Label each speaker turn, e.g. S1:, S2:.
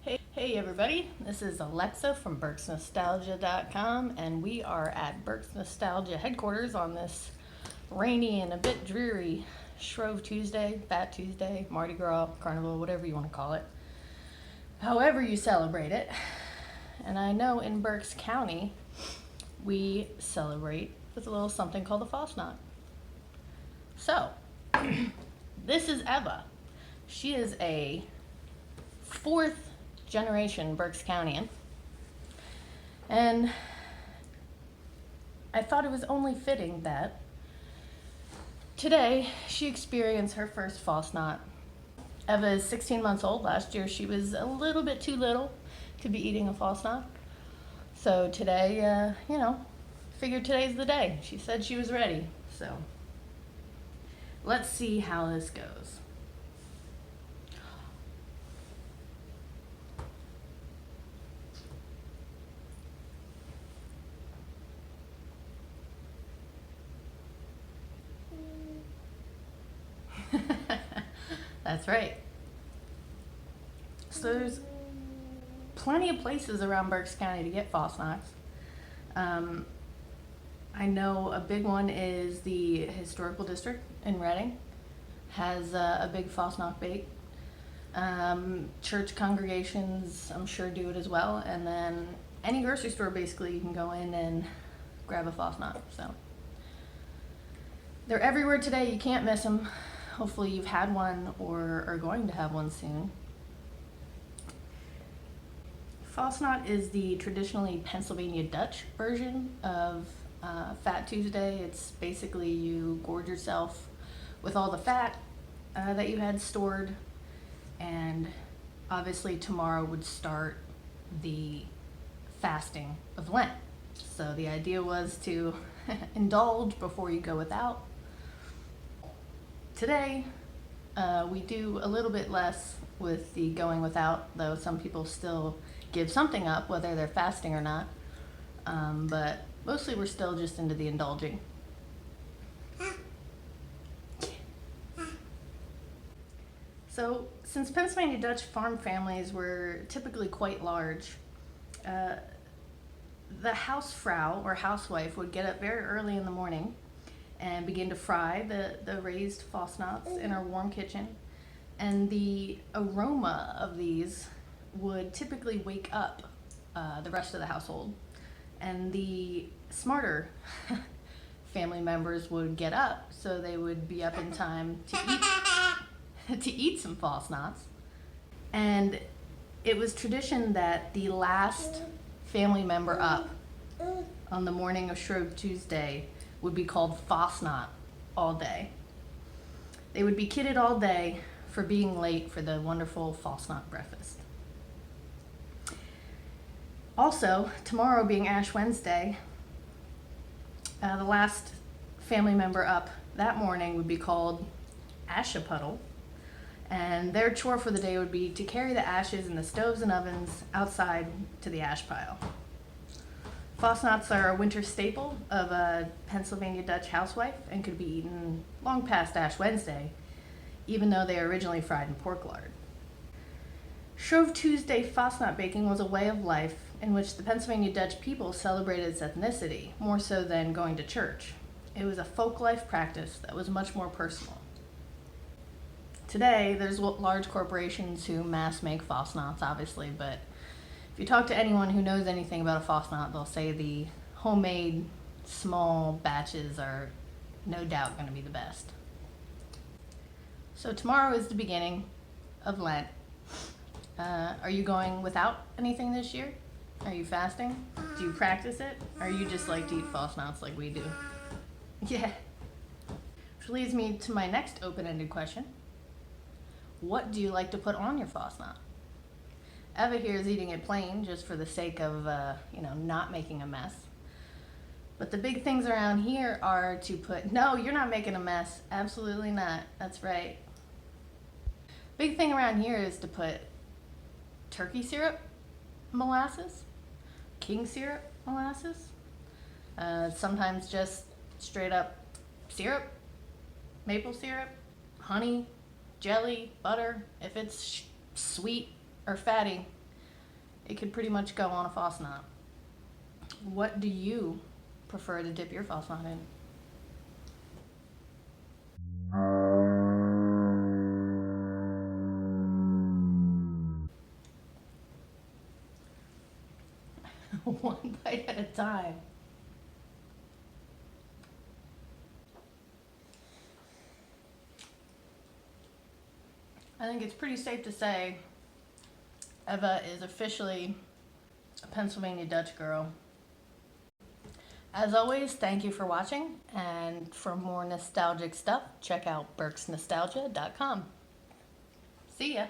S1: Hey everybody, this is Alexa from BerksNostalgia.com, and we are at Berks Nostalgia headquarters on this rainy and a bit dreary Shrove Tuesday, Fat Tuesday, Mardi Gras, Carnival, whatever you want to call it. However you celebrate it. And I know in Berks County, we celebrate with a little something called the Fasnacht. So, this is Eva. She is a fourth generation Berks Countian, and I thought it was only fitting that today she experienced her first Fasnacht. Eva is 16 months old. Last year she was a little bit too little to be eating a Fasnacht, so today, figured today's the day. She said she was ready, so let's see how this goes. That's right. So there's plenty of places around Berks County to get Fasnachts. I know a big one is the Historical District in Reading has a big Fasnacht bake. Church congregations, I'm sure, do it as well. And then any grocery store, basically, you can go in and grab a Fasnacht. So they're everywhere today. You can't miss them. Hopefully you've had one or are going to have one soon. Fasnacht is the traditionally Pennsylvania Dutch version of Fat Tuesday. It's basically you gorge yourself with all the fat that you had stored, and obviously tomorrow would start the fasting of Lent. So the idea was to indulge before you go without. Today, we do a little bit less with the going without, though some people still give something up, whether they're fasting or not. But mostly we're still just into the indulging. So, since Pennsylvania Dutch farm families were typically quite large, the Hausfrau or housewife would get up very early in the morning and begin to fry the raised Fasnachts in our warm kitchen. And the aroma of these would typically wake up the rest of the household. And the smarter family members would get up, so they would be up in time to eat some Fasnachts. And it was tradition that the last family member up on the morning of Shrove Tuesday would be called Fasnacht all day. They would be kidded all day for being late for the wonderful Fasnacht breakfast. Also, tomorrow being Ash Wednesday, the last family member up that morning would be called Ashapuddle, and their chore for the day would be to carry the ashes in the stoves and ovens outside to the ash pile. Fasnachts are a winter staple of a Pennsylvania Dutch housewife and could be eaten long past Ash Wednesday, even though they are originally fried in pork lard. Shrove Tuesday Fasnacht baking was a way of life in which the Pennsylvania Dutch people celebrated its ethnicity, more so than going to church. It was a folk life practice that was much more personal. Today, there's large corporations who mass make Fasnachts, obviously, but if you talk to anyone who knows anything about a Fasnacht, they'll say the homemade, small batches are no doubt going to be the best. So tomorrow is the beginning of Lent. Are you going without anything this year? Are you fasting? Do you practice it? Or you just like to eat Fasnachts like we do? Yeah. Which leads me to my next open-ended question. What do you like to put on your Fasnacht? Eva here is eating it plain just for the sake of, not making a mess. But the big things around here are to put, no, you're not making a mess. Absolutely not. That's right. Big thing around here is to put turkey syrup, molasses, king syrup, molasses, sometimes just straight up syrup, maple syrup, honey, jelly, butter. If it's sweet or fatty, it could pretty much go on a Fasnacht. What do you prefer to dip your Fasnacht in? One bite at a time. I think it's pretty safe to say Eva is officially a Pennsylvania Dutch girl. As always, thank you for watching, and for more nostalgic stuff, check out berksnostalgia.com. See ya!